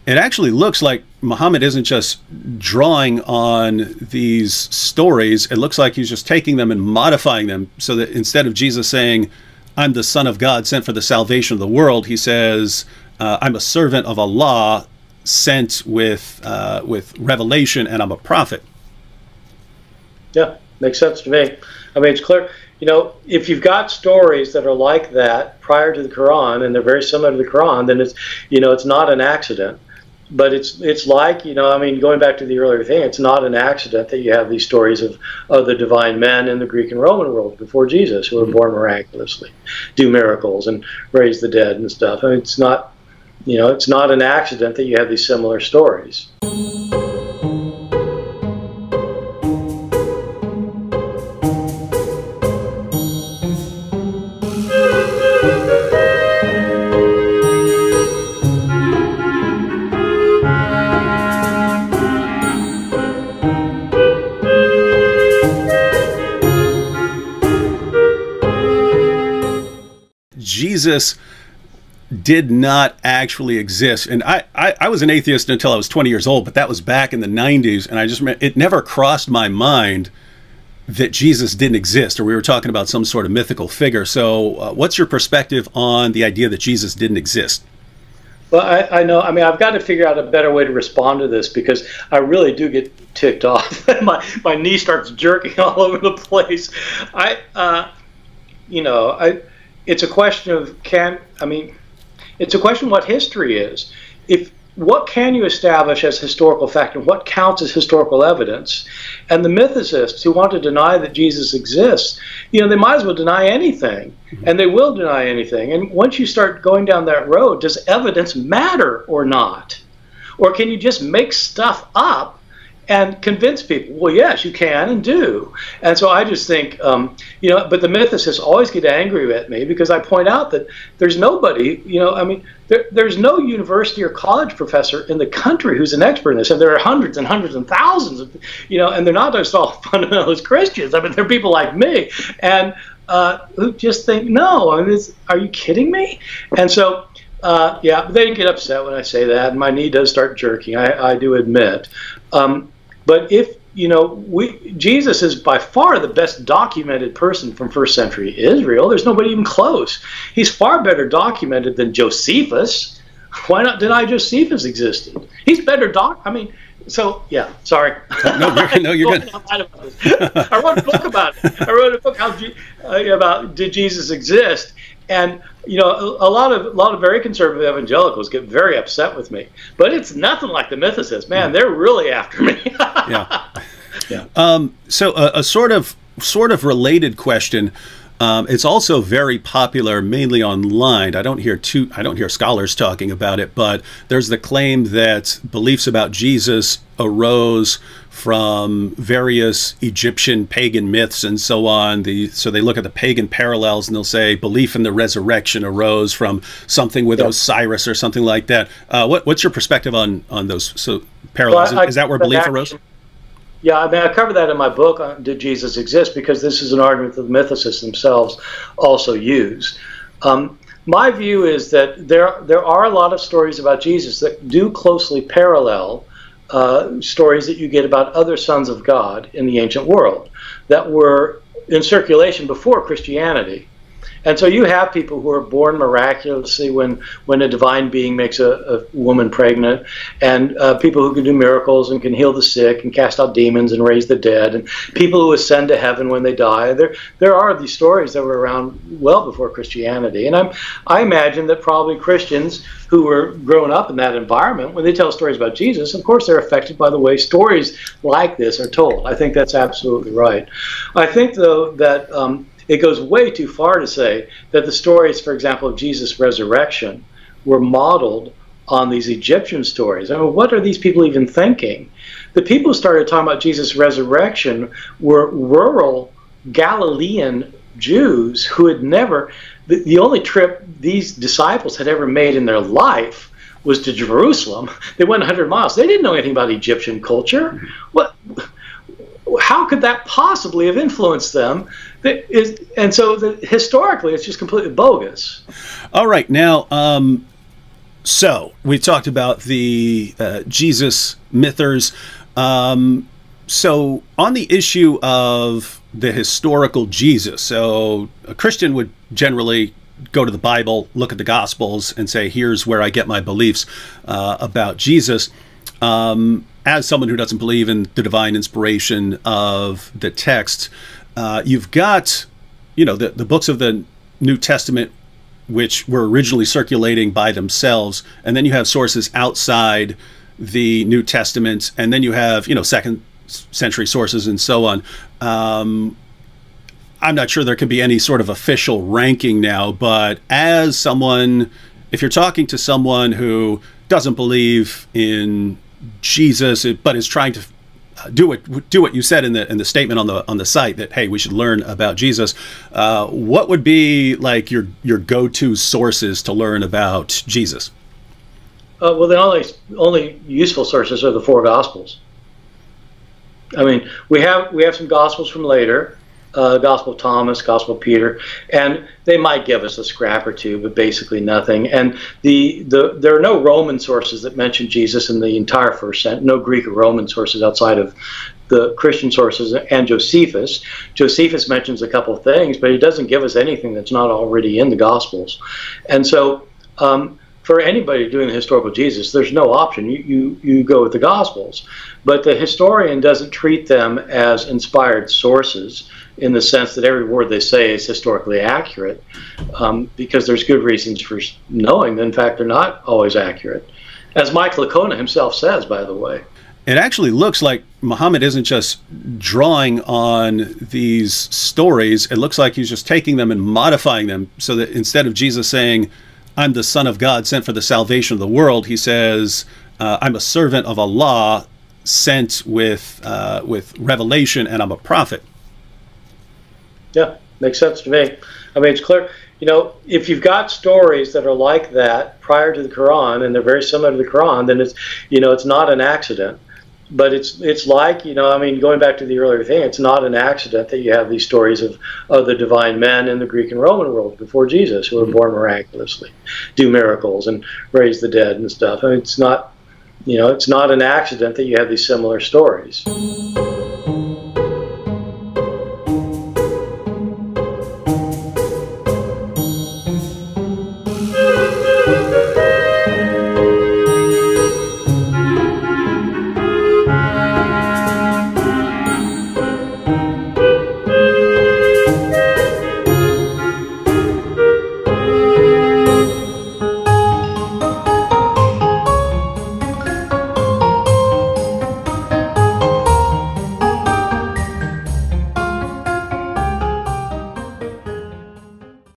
it actually looks like Muhammad isn't just drawing on these stories. It looks like he's just taking them and modifying them so that instead of Jesus saying, I'm the Son of God sent for the salvation of the world, he says, I'm a servant of Allah sent with revelation, and I'm a prophet. Yeah, makes sense to me. I mean, it's clear. You know, if you've got stories that are like that prior to the Quran, and they're very similar to the Quran, then it's, you know, it's not an accident. But it's like, you know, I mean, going back to the earlier thing, it's not an accident that you have these stories of the divine men in the Greek and Roman world before Jesus who were born miraculously, do miracles and raise the dead and stuff. I mean, it's not, you know, it's not an accident that you have these similar stories. Jesus did not actually exist. And I was an atheist until I was 20 years old, but that was back in the 90s. And I just, it never crossed my mind that Jesus didn't exist, or we were talking about some sort of mythical figure. So what's your perspective on the idea that Jesus didn't exist? Well, I know, I mean, I've got to figure out a better way to respond to this, because I really do get ticked off. my knee starts jerking all over the place. You know, it's a question of it's a question of what history is. What can you establish as historical fact, and what counts as historical evidence? And the mythicists who want to deny that Jesus exists, you know, they might as well deny anything, and they will deny anything. And once you start going down that road, does evidence matter or not? Or can you just make stuff up and convince people? Well, yes, you can and do. And so I just think, you know, but the mythicists always get angry at me because I point out that there's nobody, you know, I mean, there's no university or college professor in the country who's an expert in this. And there are hundreds and hundreds and thousands of, you know, and they're not just all fundamentalist Christians. I mean, they're people like me, and who just think, no, I mean, are you kidding me? And so, yeah, but they get upset when I say that, and my knee does start jerking, I do admit. But if, you know, Jesus is by far the best documented person from first century Israel. There's nobody even close. He's far better documented than Josephus. Why not deny Josephus existed? He's better I mean, so, yeah, sorry. No, you're good. I wrote a book about it. I wrote a book about did Jesus exist? And, you know, a lot of very conservative evangelicals get very upset with me. But it's nothing like the mythicists. Man, they're really after me. Yeah. Yeah. So a sort of related question. It's also very popular, mainly online. I don't hear scholars talking about it, but there's the claim that beliefs about Jesus arose from various Egyptian pagan myths and so on. So they look at the pagan parallels and they'll say belief in the resurrection arose from something with Osiris or something like that. What's your perspective on those parallels? Well, is that where belief arose? Yeah, I mean, I cover that in my book, Did Jesus Exist? Because this is an argument that the mythicists themselves also use. My view is that there are a lot of stories about Jesus that do closely parallel stories that you get about other sons of God in the ancient world that were in circulation before Christianity. And so you have people who are born miraculously when a divine being makes a woman pregnant, and people who can do miracles and can heal the sick and cast out demons and raise the dead, and people who ascend to heaven when they die. There are these stories that were around well before Christianity. And I imagine that probably Christians who were grown up in that environment, when they tell stories about Jesus, of course they're affected by the way stories like this are told. I think that's absolutely right. I think, though, that it goes way too far to say that the stories, for example, of Jesus' resurrection were modeled on these Egyptian stories. I mean, what are these people even thinking? The people who started talking about Jesus' resurrection were rural Galilean Jews who had never, the only trip these disciples had ever made in their life was to Jerusalem. They went 100 miles. They didn't know anything about Egyptian culture. How could that possibly have influenced them? And so historically, it's just completely bogus. All right. Now, So we talked about the Jesus mythers. So on the issue of the historical Jesus, so a Christian would generally go to the Bible, look at the Gospels, and say, here's where I get my beliefs about Jesus. As someone who doesn't believe in the divine inspiration of the text, you've got, you know, the books of the New Testament, which were originally circulating by themselves, and then you have sources outside the New Testament, and then you have, you know, second century sources and so on. I'm not sure there can be any sort of official ranking now, but as someone, if you're talking to someone who doesn't believe in Jesus, but is trying to do what you said in the statement on the site, that hey, we should learn about Jesus, what would be like your go-to sources to learn about Jesus? Well, the only useful sources are the four Gospels. I mean, we have some Gospels from later, Gospel of Thomas, Gospel of Peter, and they might give us a scrap or two, but basically nothing. And there are no Roman sources that mention Jesus in the entire first century, no Greek or Roman sources outside of the Christian sources and Josephus. Josephus mentions a couple of things, but he doesn't give us anything that's not already in the Gospels. And so for anybody doing the historical Jesus, there's no option. You go with the Gospels. But the historian doesn't treat them as inspired sources in the sense that every word they say is historically accurate, because there's good reasons for knowing that, in fact, they're not always accurate. As Mike Licona himself says, by the way. It actually looks like Muhammad isn't just drawing on these stories. It looks like he's just taking them and modifying them so that instead of Jesus saying, I'm the Son of God sent for the salvation of the world, he says, I'm a servant of Allah sent with revelation, and I'm a prophet. Yeah, makes sense to me. I mean, it's clear. You know, if you've got stories that are like that prior to the Quran, and they're very similar to the Quran, then it's, you know, it's not an accident. But it's like, you know, I mean, going back to the earlier thing, it's not an accident that you have these stories of the divine men in the Greek and Roman world before Jesus who were born miraculously, do miracles and raise the dead and stuff. I mean, it's not, you know, it's not an accident that you have these similar stories.